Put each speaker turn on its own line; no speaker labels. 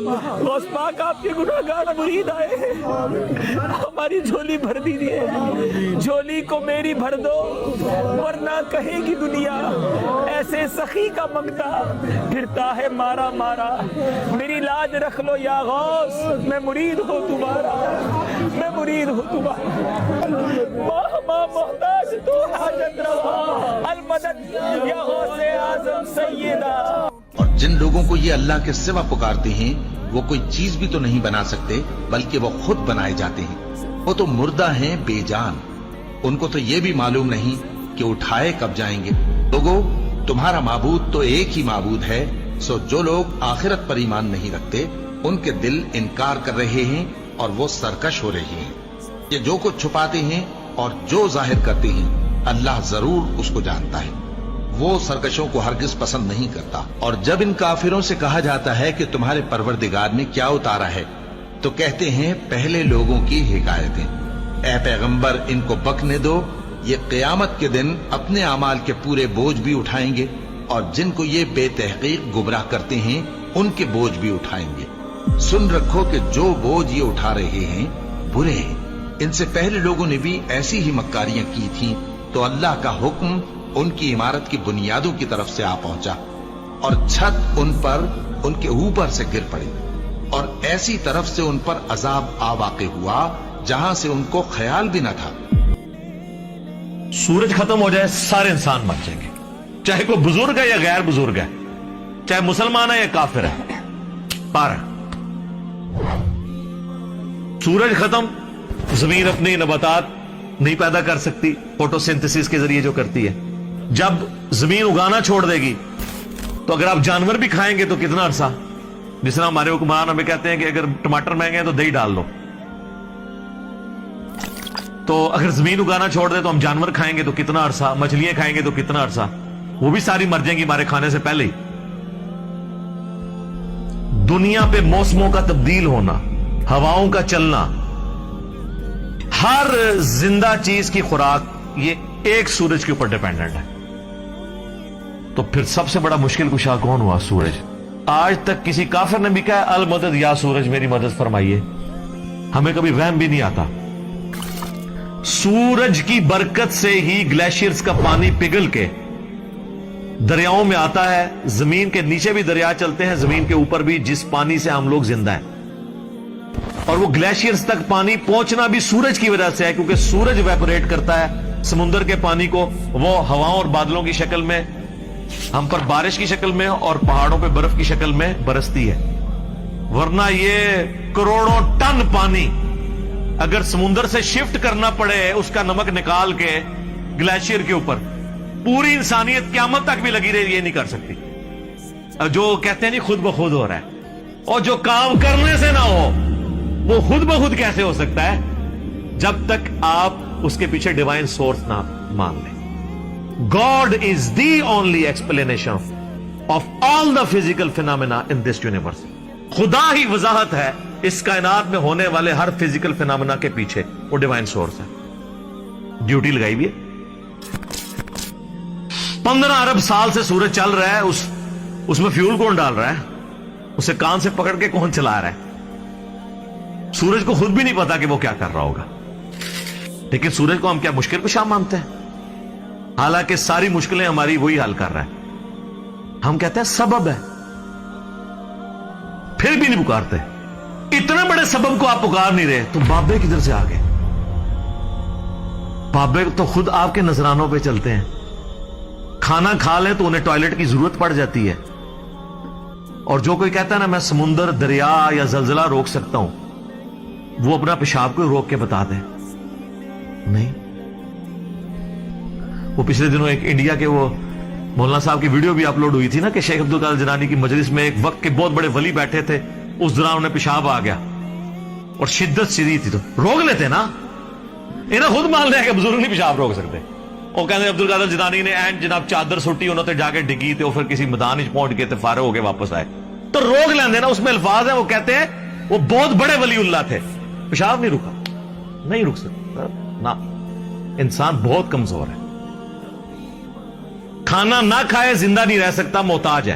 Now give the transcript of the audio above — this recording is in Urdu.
غوث پاک آپ کے گناہگار مرید آئے ہیں، ہماری جھولی بھر دیجیے، جھولی کو میری بھر دو، ورنہ کہے گی دنیا ایسے سخی کا منگتا پھرتا ہے مارا مارا۔ میری لاج رکھ لو یا غوث، میں مرید ہوں تمہارا، میں مرید ہوں تمہارا۔ ماں محتاج تو حاجت روا، المدد یا غوث اعظم سیدہ۔
اور جن لوگوں کو یہ اللہ کے سوا پکارتے ہیں وہ کوئی چیز بھی تو نہیں بنا سکتے بلکہ وہ خود بنائے جاتے ہیں، وہ تو مردہ ہیں بے جان، ان کو تو یہ بھی معلوم نہیں کہ اٹھائے کب جائیں گے۔ لوگوں، تمہارا معبود تو ایک ہی معبود ہے، سو جو لوگ آخرت پر ایمان نہیں رکھتے ان کے دل انکار کر رہے ہیں اور وہ سرکش ہو رہے ہیں۔ یہ جو کچھ چھپاتے ہیں اور جو ظاہر کرتے ہیں اللہ ضرور اس کو جانتا ہے، وہ سرکشوں کو ہرگز پسند نہیں کرتا۔ اور جب ان کافروں سے کہا جاتا ہے کہ تمہارے پروردگار نے کیا اتارا ہے تو کہتے ہیں پہلے لوگوں کی حکایتیں۔ اے پیغمبر، ان کو بکنے دو، یہ قیامت کے دن اپنے اعمال کے پورے بوجھ بھی اٹھائیں گے اور جن کو یہ بے تحقیق گمراہ کرتے ہیں ان کے بوجھ بھی اٹھائیں گے۔ سن رکھو کہ جو بوجھ یہ اٹھا رہے ہیں برے ہیں، ان سے پہلے لوگوں نے بھی ایسی ہی مکاریاں کی تھیں تو اللہ کا حکم ان کی عمارت کی بنیادوں کی طرف سے آ پہنچا اور چھت ان پر ان کے اوپر سے گر پڑی، اور ایسی طرف سے ان پر عذاب آ واقع ہوا جہاں سے ان کو خیال بھی نہ تھا۔
سورج ختم ہو جائے سارے انسان مر جائیں گے، چاہے کوئی بزرگ ہے یا غیر بزرگ ہے، چاہے مسلمان ہے یا کافر ہے۔ پارا سورج ختم، زمین اپنی نباتات نہیں پیدا کر سکتی فوٹو سینتھسس کے ذریعے جو کرتی ہے۔ جب زمین اگانا چھوڑ دے گی تو اگر آپ جانور بھی کھائیں گے تو کتنا عرصہ؟ جس طرح ہمارے حکمران ہمیں کہتے ہیں کہ اگر ٹماٹر مہنگے ہیں تو دہی ڈال لو، تو اگر زمین اگانا چھوڑ دے تو ہم جانور کھائیں گے تو کتنا عرصہ، مچھلیاں کھائیں گے تو کتنا عرصہ، وہ بھی ساری مر جائیں گی ہمارے کھانے سے پہلے ہی۔ دنیا پہ موسموں کا تبدیل ہونا، ہواؤں کا چلنا، ہر زندہ چیز کی خوراک یہ ایک سورج کے اوپر ڈیپینڈنٹ ہے۔ تو پھر سب سے بڑا مشکل کشا کون ہوا؟ سورج۔ آج تک کسی کافر نے بھی کہا المدد یا سورج میری مدد فرمائیے، ہمیں کبھی وہم بھی نہیں آتا۔ سورج کی برکت سے ہی گلیشیئرز کا پانی پگھل کے دریاؤں میں آتا ہے، زمین کے نیچے بھی دریا چلتے ہیں، زمین کے اوپر بھی، جس پانی سے ہم لوگ زندہ ہیں۔ اور وہ گلیشیئرز تک پانی پہنچنا بھی سورج کی وجہ سے ہے، کیونکہ سورج ویپوریٹ کرتا ہے سمندر کے پانی کو، وہ ہواؤں اور بادلوں کی شکل میں ہم پر بارش کی شکل میں اور پہاڑوں پہ برف کی شکل میں برستی ہے۔ ورنہ یہ کروڑوں ٹن پانی اگر سمندر سے شفٹ کرنا پڑے اس کا نمک نکال کے گلیشیئر کے اوپر، پوری انسانیت قیامت تک بھی لگی رہی، یہ نہیں کر سکتی۔ جو کہتے ہیں نہیں خود بخود ہو رہا ہے، اور جو کام کرنے سے نہ ہو وہ خود بخود کیسے ہو سکتا ہے؟ جب تک آپ اس کے پیچھے ڈیوائن سورس نہ مان لیں۔ God is the only explanation of all the physical phenomena in this universe۔ خدا ہی وضاحت ہے اس کائنات میں ہونے والے ہر فزیکل فینامنا کے پیچھے، وہ ڈیوائن سورس ہے۔ ڈیوٹی لگائی ہوئی ہے۔ 15 ارب سال سے سورج چل رہا ہے، اس میں فیول کون ڈال رہا ہے؟ اسے کان سے پکڑ کے کون چلا رہا ہے؟ سورج کو خود بھی نہیں پتا کہ وہ کیا کر رہا ہوگا، لیکن سورج کو ہم کیا مشکل کشا مانتے ہیں؟ حالانکہ ساری مشکلیں ہماری وہی حل کر رہا ہے۔ ہم کہتے ہیں سبب ہے، پھر بھی نہیں پکارتے۔ اتنے بڑے سبب کو آپ پکار نہیں رہے تو بابے کدھر سے آ گئے؟ بابے تو خود آپ کے نذرانوں پہ چلتے ہیں، کھانا کھا لیں تو انہیں ٹوائلٹ کی ضرورت پڑ جاتی ہے۔ اور جو کوئی کہتا ہے نا میں سمندر، دریا یا زلزلہ روک سکتا ہوں، وہ اپنا پیشاب کو روک کے بتا دیں نہیں۔ وہ پچھلے دنوں ایک انڈیا کے وہ مولانا صاحب کی ویڈیو بھی اپلوڈ ہوئی تھی نا کہ شیخ عبد القادر جیلانی کی مجلس میں ایک وقت کے بہت بڑے ولی بیٹھے تھے، اس دوران انہیں پیشاب آ گیا اور شدت شدید تھی، تو روک لیتے نا، انہیں خود مان لیا کہ بزرگ نہیں پیشاب روک سکتے۔ وہ کہتے ہیں عبد القادر جیلانی نے اینڈ جناب چادر سٹی انہوں نے جا کے ڈگی تے، پھر کسی میدان وچ پہنچ گئے تے فارغ ہو کے واپس آئے، تو روک لیندے نا۔ اس میں الفاظ ہیں، وہ کہتے ہیں وہ بہت بڑے ولی اللہ تھے، پیشاب نہیں رکا، نہیں رک سکتا نا۔ انسان بہت کمزور ہے، کھانا نہ کھائے زندہ نہیں رہ سکتا، محتاج ہے۔